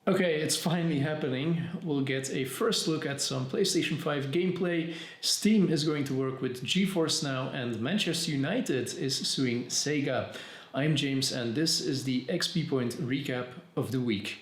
Okay, it's finally happening. We'll get a first look at some PlayStation 5 gameplay. Steam is going to work with GeForce now, and Manchester United is suing Sega. I'm James, and this is the XPpoint Recap of the week.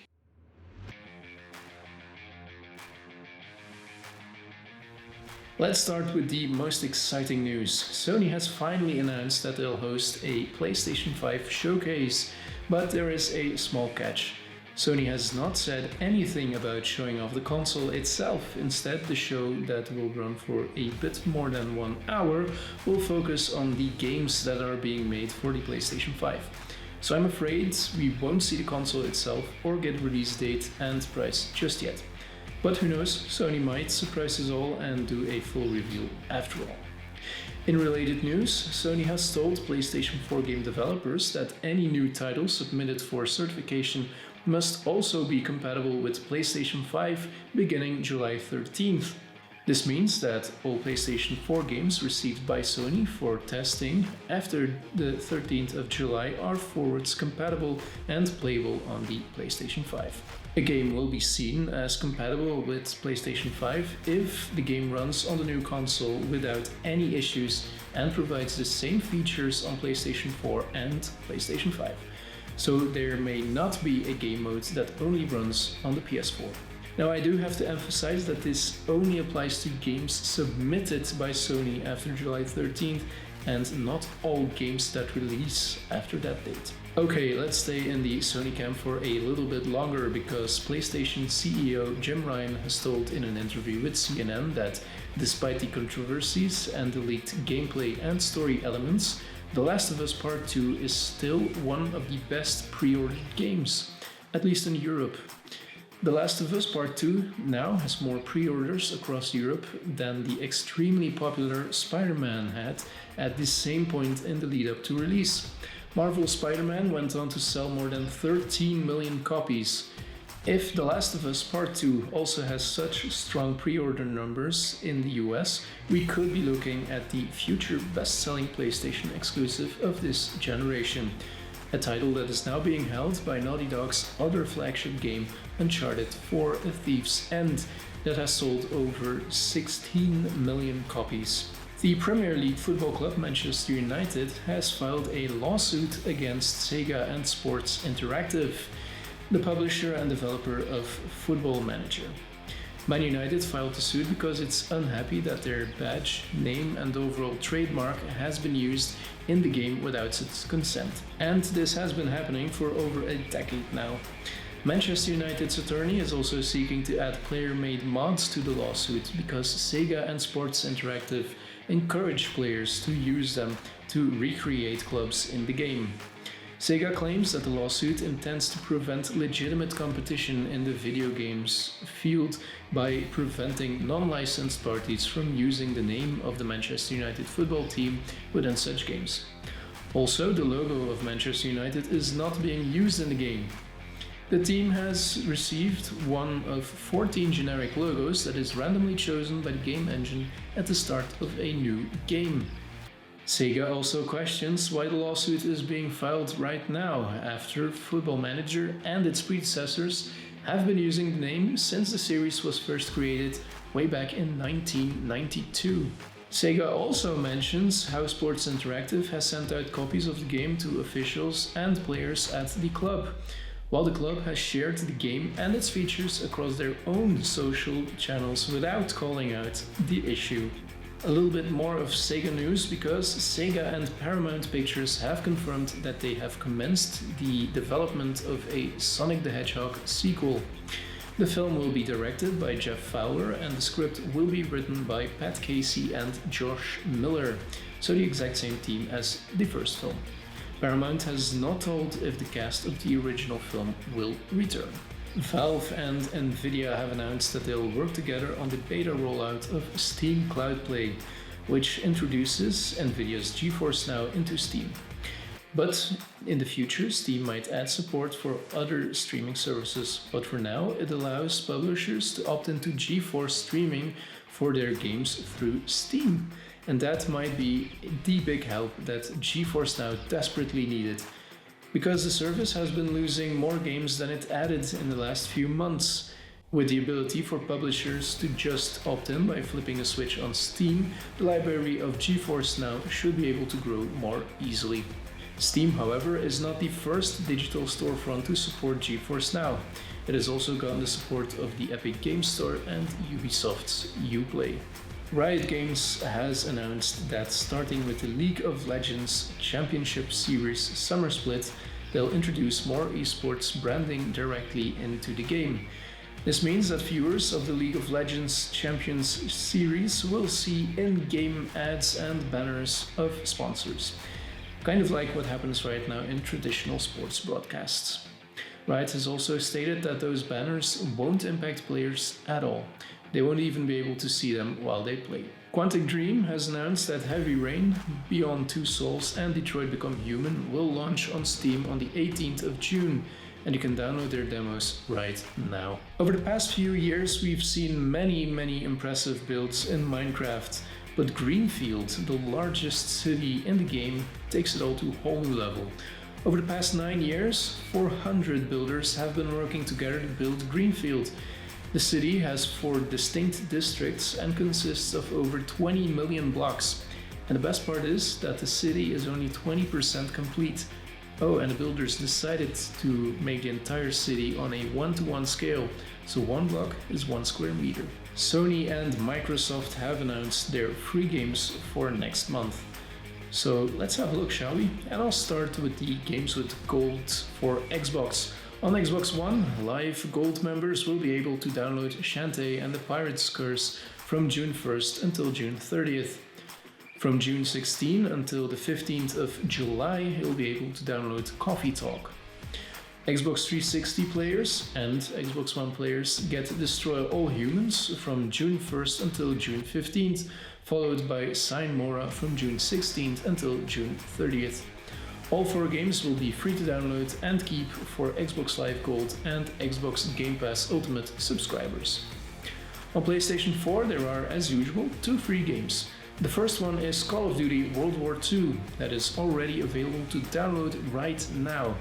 Let's start with the most exciting news. Sony has finally announced that they'll host a PlayStation 5 showcase, but there is a small catch. Sony has not said anything about showing off the console itself. Instead, the show that will run for a bit more than 1 hour will focus on the games that are being made for the PlayStation 5. So I'm afraid we won't see the console itself or get release date and price just yet. But who knows, Sony might surprise us all and do a full reveal after all. In related news, Sony has told PlayStation 4 game developers that any new title submitted for certification must also be compatible with PlayStation 5 beginning July 13th. This means that all PlayStation 4 games received by Sony for testing after the 13th of July are forwards compatible and playable on the PlayStation 5. A game will be seen as compatible with PlayStation 5 if the game runs on the new console without any issues and provides the same features on PlayStation 4 and PlayStation 5. So there may not be a game mode that only runs on the PS4. Now I do have to emphasize that this only applies to games submitted by Sony after July 13th and not all games that release after that date. Okay, let's stay in the Sony camp for a little bit longer because PlayStation CEO Jim Ryan has told in an interview with CNN that despite the controversies and the leaked gameplay and story elements, The Last of Us Part 2 is still one of the best pre-ordered games, at least in Europe. The Last of Us Part 2 now has more pre-orders across Europe than the extremely popular Spider-Man had at the same point in the lead-up to release. Marvel's Spider-Man went on to sell more than 13 million copies. If The Last of Us Part 2 also has such strong pre-order numbers in the US, we could be looking at the future best-selling PlayStation exclusive of this generation. A title that is now being held by Naughty Dog's other flagship game, Uncharted 4: A Thief's End, that has sold over 16 million copies. The Premier League football club Manchester United has filed a lawsuit against Sega and Sports Interactive, the publisher and developer of Football Manager. Man United filed the suit because it's unhappy that their badge, name and overall trademark has been used in the game without its consent. And this has been happening for over a decade now. Manchester United's attorney is also seeking to add player-made mods to the lawsuit because Sega and Sports Interactive encourage players to use them to recreate clubs in the game. Sega claims that the lawsuit intends to prevent legitimate competition in the video games field by preventing non-licensed parties from using the name of the Manchester United football team within such games. Also, the logo of Manchester United is not being used in the game. The team has received one of 14 generic logos that is randomly chosen by the game engine at the start of a new game. Sega also questions why the lawsuit is being filed right now, after Football Manager and its predecessors have been using the name since the series was first created way back in 1992. Sega also mentions how Sports Interactive has sent out copies of the game to officials and players at the club, while the club has shared the game and its features across their own social channels without calling out the issue. A little bit more of Sega news because Sega and Paramount Pictures have confirmed that they have commenced the development of a Sonic the Hedgehog sequel. The film will be directed by Jeff Fowler and the script will be written by Pat Casey and Josh Miller, so the exact same team as the first film. Paramount has not told if the cast of the original film will return. Valve and Nvidia have announced that they'll work together on the beta rollout of Steam Cloud Play, which introduces Nvidia's GeForce Now into Steam. But in the future, Steam might add support for other streaming services, but for now it allows publishers to opt into GeForce streaming for their games through Steam. And that might be the big help that GeForce Now desperately needed. because the service has been losing more games than it added in the last few months. With the ability for publishers to just opt in by flipping a switch on Steam, the library of GeForce Now should be able to grow more easily. Steam, however, is not the first digital storefront to support GeForce Now. It has also gotten the support of the Epic Games Store and Ubisoft's Uplay. Riot Games has announced that starting with the League of Legends Championship Series Summer Split, they'll introduce more esports branding directly into the game. This means that viewers of the League of Legends Champions Series will see in-game ads and banners of sponsors. Kind of like what happens right now in traditional sports broadcasts. Riot has also stated that those banners won't impact players at all. They won't even be able to see them while they play. Quantic Dream has announced that Heavy Rain, Beyond Two Souls and Detroit Become Human will launch on Steam on the 18th of June, and you can download their demos right now. Over the past few years we've seen many impressive builds in Minecraft, but Greenfield, the largest city in the game, takes it all to a whole new level. Over the past 9 years, 400 builders have been working together to build Greenfield. The city has 4 distinct districts and consists of over 20 million blocks. And the best part is that the city is only 20% complete. Oh, and the builders decided to make the entire city on a 1-to-1 scale, so 1 block is 1 square meter. Sony and Microsoft have announced their free games for next month. So let's have a look, shall we? And I'll start with the games with gold for Xbox. On Xbox One, live gold members will be able to download Shantae and the Pirate's Curse from June 1st until June 30th. From June 16 until the 15th of July, you'll be able to download Coffee Talk. Xbox 360 players and Xbox One players get Destroy All Humans from June 1st until June 15th, followed by Sign Mora from June 16th until June 30th. All 4 games will be free to download and keep for Xbox Live Gold and Xbox Game Pass Ultimate subscribers. On PlayStation 4 there are, as usual, 2 free games. The first one is Call of Duty World War II, that is already available to download right now.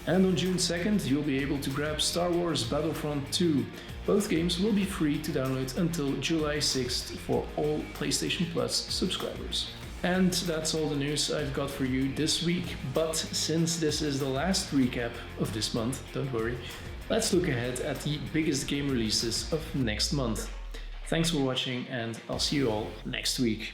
And on June 2nd you'll be able to grab Star Wars Battlefront 2. Both games will be free to download until July 6th for all PlayStation Plus subscribers. And that's all the news I've got for you this week, but since this is the last recap of this month, don't worry, let's look ahead at the biggest game releases of next month. Thanks for watching and I'll see you all next week.